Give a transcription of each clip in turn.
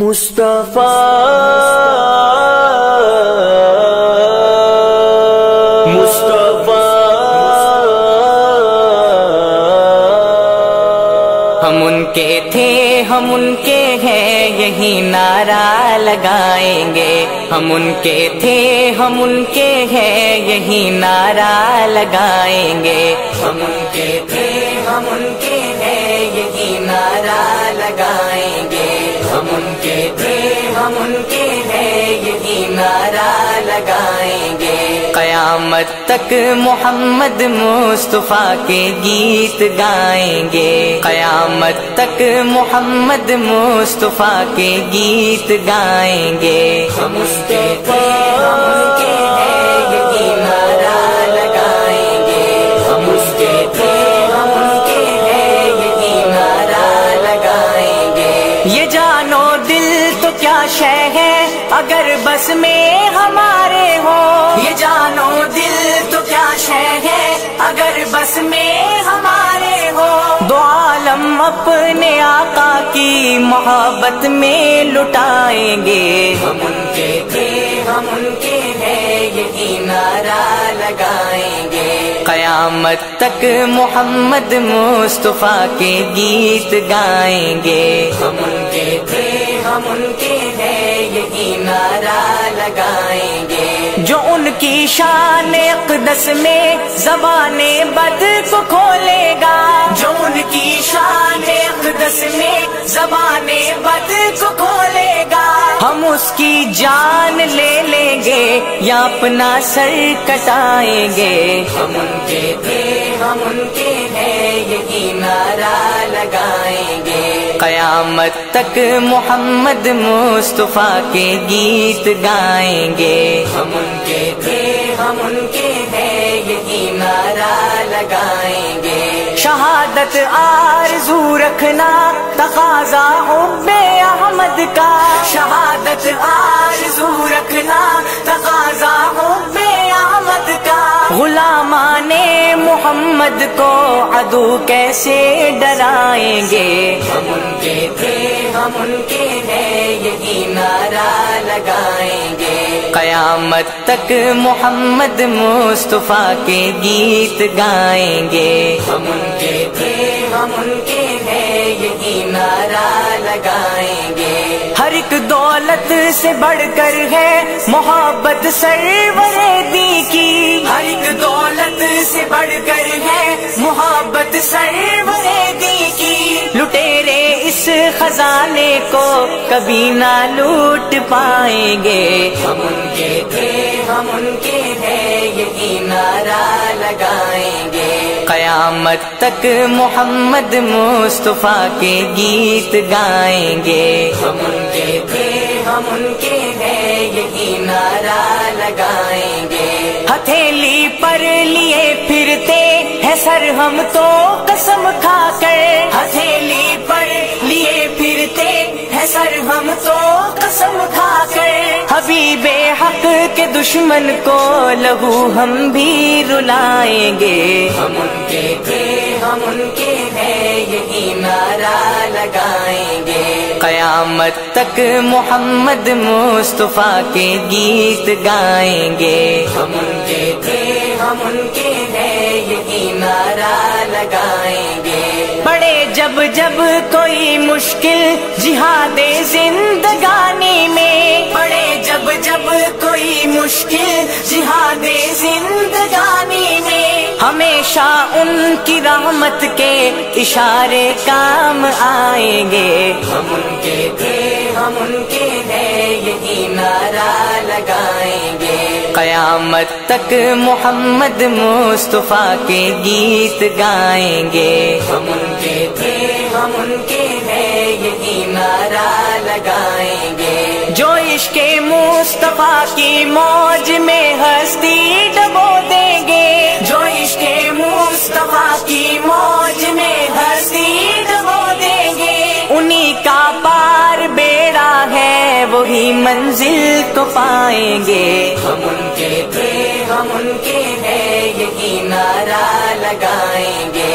مصطفیٰ ہم ان کے تھے ہم ان کے ہیں یہی نعرہ لگائیں گے. ہم ان کے تھے ہم ان کے ہیں یہی نعرہ لگائیں گے. ہم ان کے تھے ہم ان کے ہیں یہی نعرہ لگائیں گے. ہم ان کے تھے ہم ان کے ہیں یہی نعرہ لگائیں گے. قیامت تک محمد مصطفیٰ کے گیت گائیں گے. قیامت تک محمد مصطفیٰ کے گیت گائیں گے. ہم اس کے تھے ہم ان کے ہیں یہی نعرہ لگائیں گے. ہم اس کے تھے ہم ان کے ہیں یہی نعرہ لگائیں گے. یہ جان و دل تو کیا شے ہے اگر بس میں ہمارے ہو. یہ جان و دل تو کیا شے ہے اگر بس میں ہمارے ہو. دو عالم اپنے آقا کی محبت میں لٹائیں گے. ہم ان کے تھے ہم ان کے ہیں یہی نعرہ لگائیں گے. قیامت تک محمد مصطفیٰ کے گیت گائیں گے. ہم ان کے تھے ہم ان کے ہیں یہی نعرہ لگائیں گے. جو ان کی شان اقدس میں زبان بد کو کھولے گا. جو ان کی شان اقدس میں زبان بد کو کھولے گا. ہم اس کی جان لے لیں گے یا اپنا سر کٹائیں گے. ہم ان کے تھے ہم ان کے ہیں یہی نعرہ لگائیں گے. قیامت تک محمد مصطفیٰ کے گیت گائیں گے. ہم ان کے تھے ہم ان کے ہیں یہی نعرہ لگائیں گے. شہادت آرزو رکھنا تقاضا حب احمد کا. شہادت آرزو رکھنا تقاضا حب احمد کا. غلامان محمد کو عدو کیسے ڈرائیں گے. ہم ان کے تھے ہم ان کے ہیں یہی نعرہ لگائیں گے. قیامت تک محمد مصطفیٰ کے گیت گائیں گے. ہم ان کے تھے ہم ان کے ہیں یہی نعرہ لگائیں گے. ہر ایک دولت سے بڑھ کر ہے محبت سرور دی کی. ہر ایک دولت سے بڑھ کر ہے محبت سرور دی کی. لٹیرے اس خزانے کو کبھی نہ لوٹ پائیں گے. ہم ان کے تھے ہم ان کے ہیں یہی نعرہ لگائیں گے. قیامت تک محمد مصطفیٰ کے گیت گائیں گے. ہم ان کے تھے ہم ان کے ہیں یہی نعرہ لگائیں گے. ہتھیلی پر لیے پھرتے ہیں سر ہم تو قسم کھا کر. ہتھیلی پر لیے پھرتے ہیں سر ہم تو قسم کھا کر. حبیب حق کے دشمن کو لہو ہم بھی رلائیں گے. ہم ان کے تھے ہم ان کے ہیں یہی نعرہ لگائیں گے. قیامت تک محمد مصطفیٰ کے گیت گائیں گے. ہم ان کے تھے ہم ان کے ہیں یہی نعرہ لگائیں گے. پڑے جب جب کوئی مشکل جہاد زندگانی میں. پڑے جب جب کوئی مشکل جہاد زندگانی میں. ہمیشہ ان کی رحمت کے اشارے کام آئیں گے. ہم ان کے تھے ہم ان کے ہیں یہی نعرہ لگائیں گے. قیامت تک محمد مصطفیٰ کے گیت گائیں گے. ہم ان کے تھے ہم ان کے ہیں یہی نعرہ لگائیں گے. جو عشق مصطفیٰ کی موج میں ہستی ڈبو دیں گے. جو عشق مصطفیٰ کی موج میں ہستی ڈبو دیں گے. انہی کا پار بیڑا ہے وہی منزل کو پائیں گے. ہم ان کے تھے ہم ان کے ہیں یہی نعرہ لگائیں گے.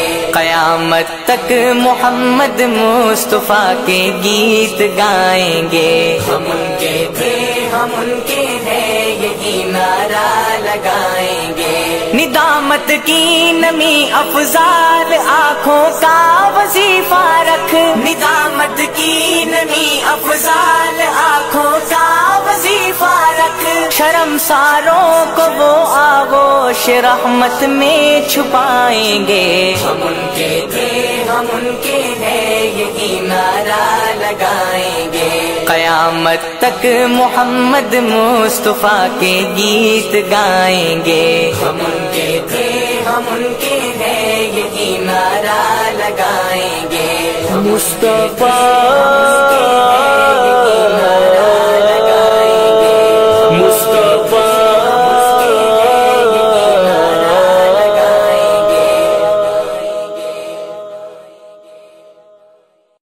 قیامت تک محمد مصطفیٰ کے گیت گائیں گے. ہم ان کے تھے ہم ان کے ہیں یہی نعرہ لگائیں گے. ندامت کی نمی افضال آنکھوں کا وظیفہ رکھ. ندامت کی نمی افضال آنکھوں کا وظیفہ رکھ. شرمساروں کو وہ آغوش رحمت میں چھپائیں گے. ہم ان کے تھے ہم ان کے ہیں یہی نعرہ لگائیں گے. قیامت تک محمد مصطفیٰ کے گیت گائیں گے. ہم ان کے تھے ہم ان کے ہیں یہی نعرہ لگائیں گے. مصطفیٰ